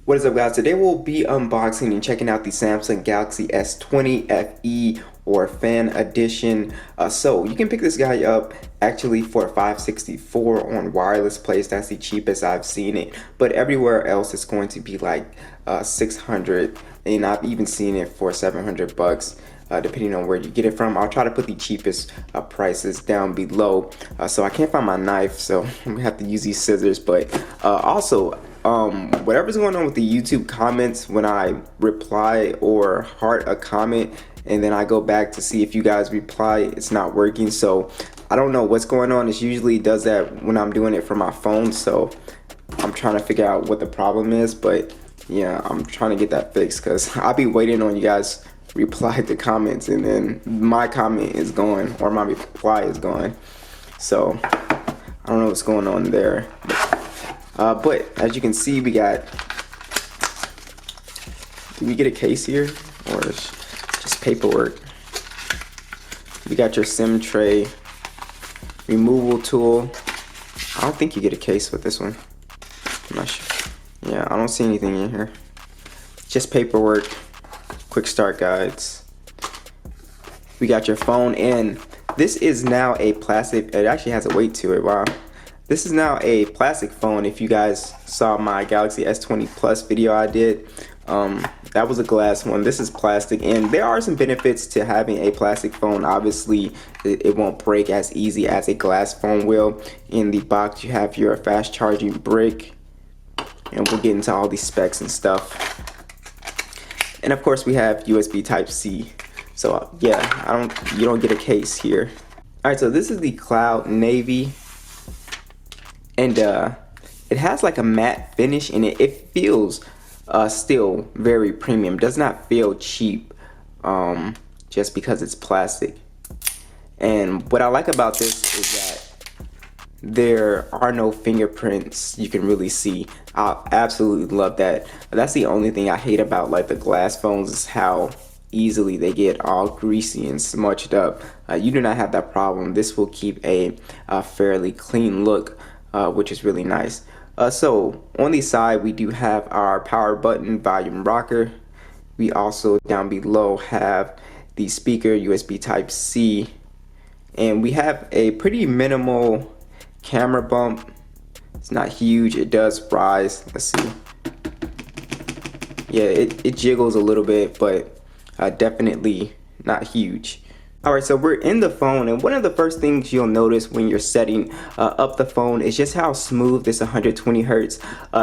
What is up, guys? Today we'll be unboxing and checking out the Samsung Galaxy S20 FE or Fan Edition. So you can pick this guy up actually for $564 on Wireless Place. That's the cheapest I've seen it. But everywhere else it's going to be like $600, and I've even seen it for $700. Depending on where you get it from. I'll try to put the cheapest prices down below. So I can't find my knife, so I'm gonna have to use these scissors. But also, whatever's going on with the YouTube comments when I reply or heart a comment and then I go back to see if you guys reply, it's not working. So I don't know what's going on. It usually does that when I'm doing it from my phone. So I'm trying to figure out what the problem is. But yeah, I'm trying to get that fixed because I'll be waiting on you guys reply to comments and then my comment is gone or my reply is gone. So I don't know what's going on there. But as you can see, we got, did we get a case here or just paperwork? We got your SIM tray, removal tool. I don't think you get a case with this one. I'm not sure. Yeah, I don't see anything in here. Just paperwork. Quick start guides. We got your phone, and this is now a plastic. It actually has a weight to it. Wow. This is now a plastic phone. If you guys saw my Galaxy S20 Plus video I did, that was a glass one. This is plastic, and there are some benefits to having a plastic phone. Obviously, it won't break as easy as a glass phone will. In the box, you have your fast charging brick, and we'll get into all these specs and stuff. And of course we have USB Type-C. So yeah, you don't get a case here. Alright, so this is the Cloud Navy. And it has like a matte finish in it. It feels still very premium. Does not feel cheap just because it's plastic. And what I like about this is that there are no fingerprints you can really see. I absolutely love that. That's the only thing I hate about like the glass phones is how easily they get all greasy and smudged up. You do not have that problem. This will keep a fairly clean look, which is really nice. So on the side we do have our power button, volume rocker. We also down below have the speaker, USB Type-C, and we have a pretty minimal camera bump. It's not huge. It does rise. Let's see. Yeah, it jiggles a little bit, but definitely not huge. Alright, so we're in the phone, and one of the first things you'll notice when you're setting up the phone is just how smooth this 120 hertz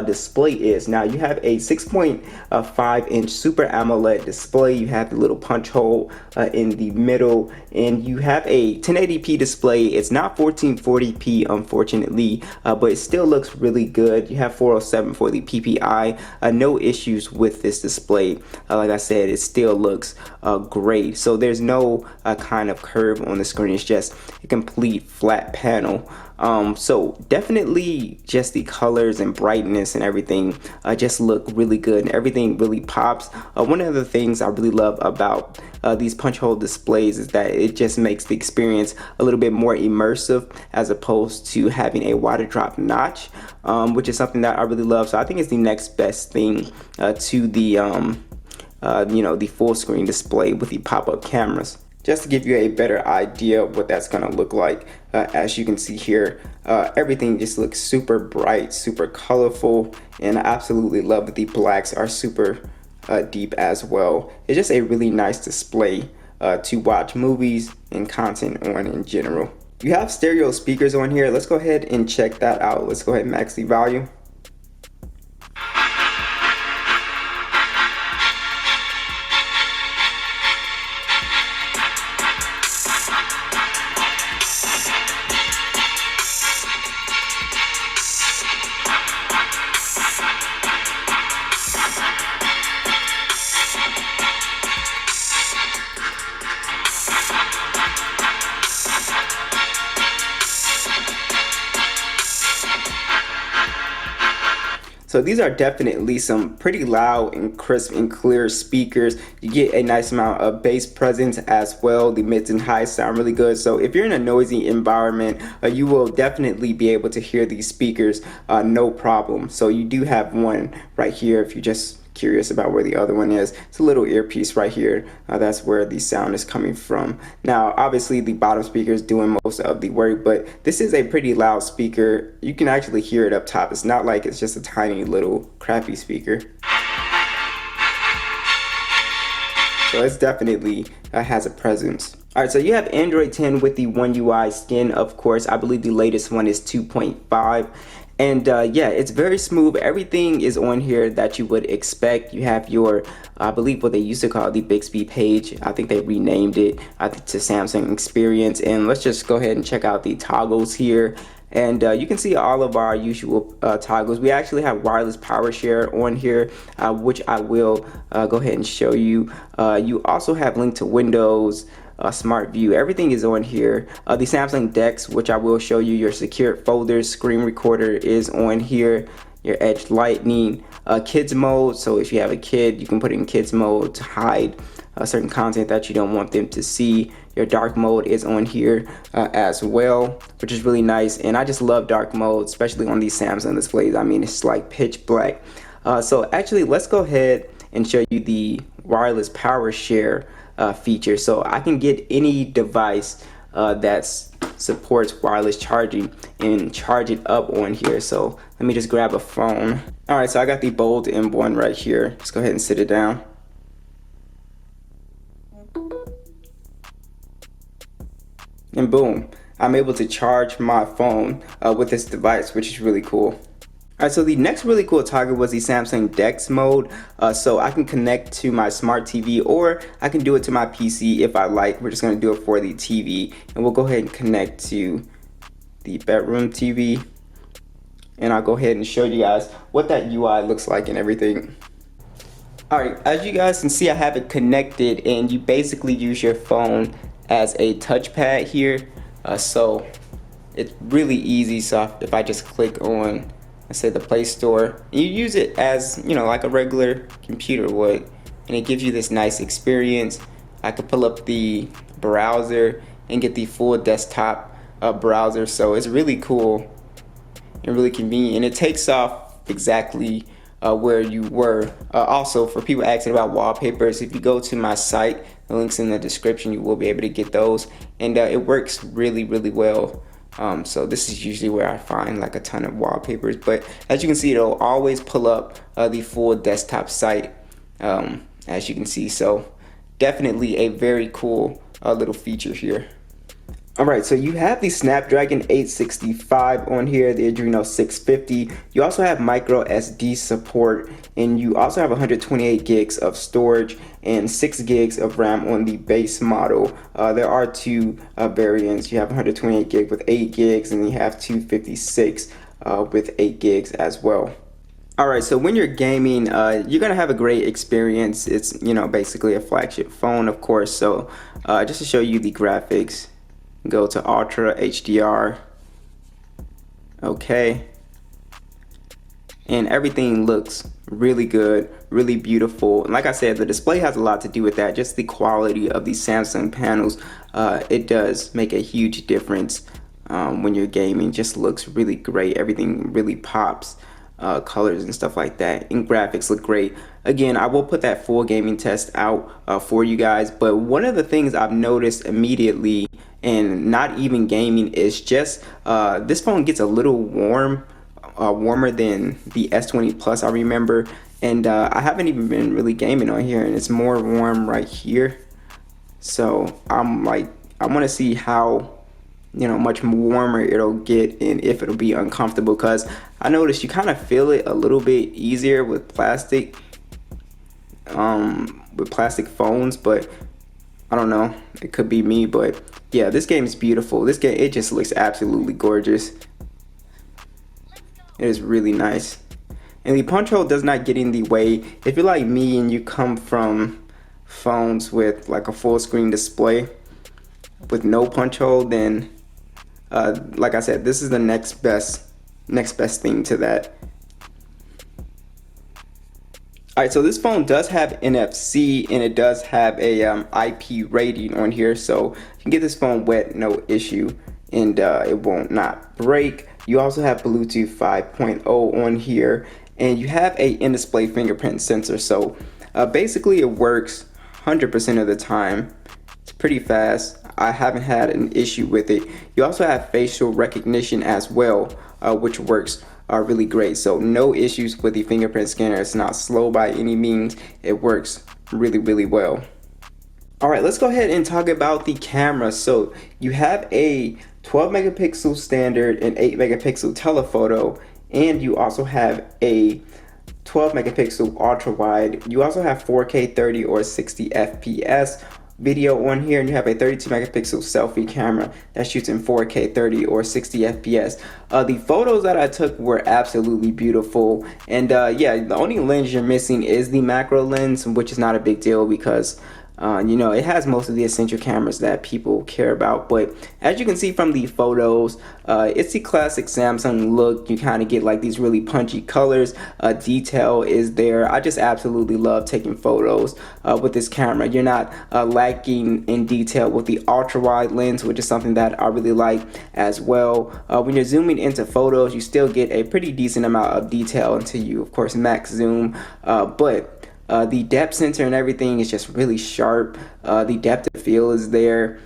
display is. Now you have a 6.5 inch Super AMOLED display. You have the little punch hole in the middle, and you have a 1080p display. It's not 1440p unfortunately, but it still looks really good. You have 407 for the PPI. No issues with this display. Like I said, it still looks great. So there's no kind of curve on the screen. It's just a complete flat panel. So definitely just the colors and brightness and everything just look really good, and everything really pops. One of the things I really love about these punch hole displays is that it just makes the experience a little bit more immersive as opposed to having a water drop notch, which is something that I really love. So I think it's the next best thing to the the full screen display with the pop-up cameras. Just to give you a better idea of what that's gonna look like, as you can see here, everything just looks super bright, super colorful, and I absolutely love that the blacks are super deep as well. It's just a really nice display to watch movies and content on in general. You have stereo speakers on here. Let's go ahead and check that out. Let's go ahead and max the volume. So these are definitely some pretty loud and crisp and clear speakers. You get a nice amount of bass presence as well. The mids and highs sound really good. So if you're in a noisy environment, you will definitely be able to hear these speakers no problem. So you do have one right here if you just curious about where the other one is. It's a little earpiece right here. That's where the sound is coming from. Now obviously the bottom speaker is doing most of the work, but this is a pretty loud speaker. You can actually hear it up top. It's not like it's just a tiny little crappy speaker. So it's definitely has a presence. Alright, so you have Android 10 with the One UI skin, of course. I believe the latest one is 2.5. And yeah, it's very smooth. Everything is on here that you would expect. You have your, I believe what they used to call the Bixby page. I think they renamed it to Samsung Experience. And let's just go ahead and check out the toggles here. And you can see all of our usual toggles. We actually have wireless power share on here, which I will go ahead and show you. You also have link to Windows, Smart View. Everything is on here. The Samsung Dex, which I will show you. Your secured folders, screen recorder is on here. Your Edge Lightning, kids mode. So if you have a kid, you can put it in kids mode to hide certain content that you don't want them to see. Your dark mode is on here as well, which is really nice. And I just love dark mode, especially on these Samsung displays. I mean, it's like pitch black. So actually, let's go ahead and show you the wireless power share feature. So I can get any device that supports wireless charging and charge it up on here. So let me just grab a phone. All right, so I got the Bold M1 right here. Let's go ahead and sit it down. And boom, I'm able to charge my phone with this device, which is really cool. Alright, so the next really cool toggle was the Samsung Dex mode. So I can connect to my smart TV, or I can do it to my PC if I like. We're just going to do it for the TV, and we'll go ahead and connect to the bedroom TV. And I'll go ahead and show you guys what that UI looks like and everything. Alright, as you guys can see, I have it connected, and you basically use your phone as a touchpad here. So it's really easy. So if I just click on, let's say, the Play Store, you use it as, you know, like a regular computer would, and it gives you this nice experience. I could pull up the browser and get the full desktop browser. So it's really cool and really convenient, and it takes off exactly where you were. Also, for people asking about wallpapers, if you go to my site, the link's in the description, you will be able to get those, and it works really well. So this is usually where I find like a ton of wallpapers, but as you can see, it'll always pull up the full desktop site, as you can see. So definitely a very cool little feature here. Alright, so you have the Snapdragon 865 on here, the Adreno 650. You also have micro SD support, and you also have 128 gigs of storage and 6 gigs of RAM on the base model. There are two variants. You have 128 gig with 8 gigs, and you have 256 with 8 gigs as well. Alright, so when you're gaming, you're gonna have a great experience. It's, you know, basically a flagship phone, of course. So just to show you the graphics, go to Ultra HDR. Okay, and everything looks really good, really beautiful. And like I said, the display has a lot to do with that. Just the quality of these Samsung panels, it does make a huge difference when you're gaming. Just looks really great. Everything really pops. Colors and stuff like that, and graphics look great. Again, I will put that full gaming test out for you guys, but one of the things I've noticed immediately, and not even gaming, is just this phone gets a little warmer than the S20 Plus, I remember, and I haven't even been really gaming on here, and it's more warm right here. So I'm like, I want to see how, you know, much warmer it'll get, and if it'll be uncomfortable, because I noticed you kind of feel it a little bit easier with plastic phones, but I don't know, it could be me. But yeah, this game is beautiful. This game, it just looks absolutely gorgeous. It is really nice, and the punch hole does not get in the way. If you're like me and you come from phones with like a full screen display with no punch hole, then like I said, this is the next best thing to that. Alright, so this phone does have NFC and it does have a IP rating on here, so you can get this phone wet, no issue, and it won't not break. You also have Bluetooth 5.0 on here, and you have a in-display fingerprint sensor, so basically it works 100% of the time. It's pretty fast. I haven't had an issue with it. You also have facial recognition as well, which works really great. So no issues with the fingerprint scanner. It's not slow by any means. It works really well. All right, let's go ahead and talk about the camera. So you have a 12 megapixel standard and 8 megapixel telephoto, and you also have a 12 megapixel ultra wide. You also have 4K 30 or 60 FPS video on here, and you have a 32 megapixel selfie camera that shoots in 4K 30 or 60 FPS. The photos that I took were absolutely beautiful, and yeah, the only lens you're missing is the macro lens, which is not a big deal because you know, it has most of the essential cameras that people care about. But as you can see from the photos, it's the classic Samsung look. You kind of get like these really punchy colors. Detail is there. I just absolutely love taking photos with this camera. You're not lacking in detail with the ultra wide lens, which is something that I really like as well. When you're zooming into photos, you still get a pretty decent amount of detail until you, of course, max zoom. But the depth sensor and everything is just really sharp. The depth of field is there.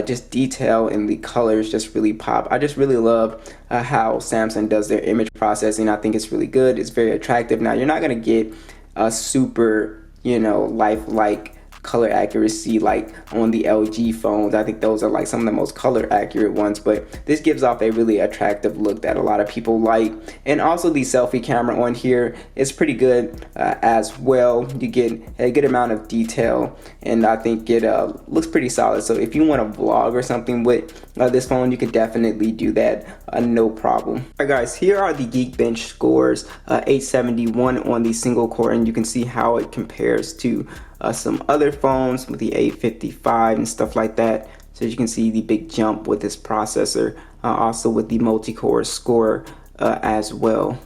Just detail and the colors just really pop. I just really love how Samsung does their image processing. I think it's really good. It's very attractive. Now, you're not going to get a super, you know, lifelike color accuracy like on the LG phones. I think those are like some of the most color accurate ones, but this gives off a really attractive look that a lot of people like. And also the selfie camera on here is pretty good as well. You get a good amount of detail, and I think it looks pretty solid. So if you want to vlog or something with this phone, you could definitely do that, no problem. Alright guys, here are the Geekbench scores. 871 on the single core, and you can see how it compares to some other phones with the 855 and stuff like that. So you can see the big jump with this processor, also with the multi-core score as well.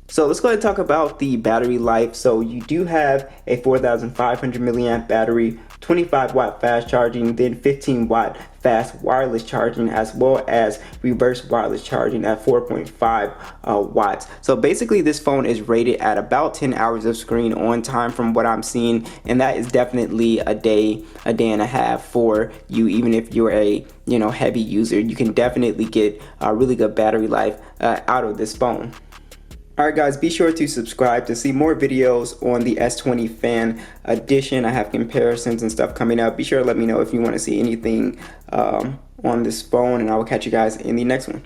So let's go ahead and talk about the battery life. So you do have a 4,500 milliamp battery, 25 watt fast charging, then 15 watt fast wireless charging, as well as reverse wireless charging at 4.5 watts. So basically this phone is rated at about 10 hours of screen on time from what I'm seeing, and that is definitely a day and a half for you. Even if you're a heavy user, you can definitely get a really good battery life out of this phone. Alright guys, be sure to subscribe to see more videos on the S20 Fan Edition. I have comparisons and stuff coming up. Be sure to let me know if you want to see anything on this phone, and I will catch you guys in the next one.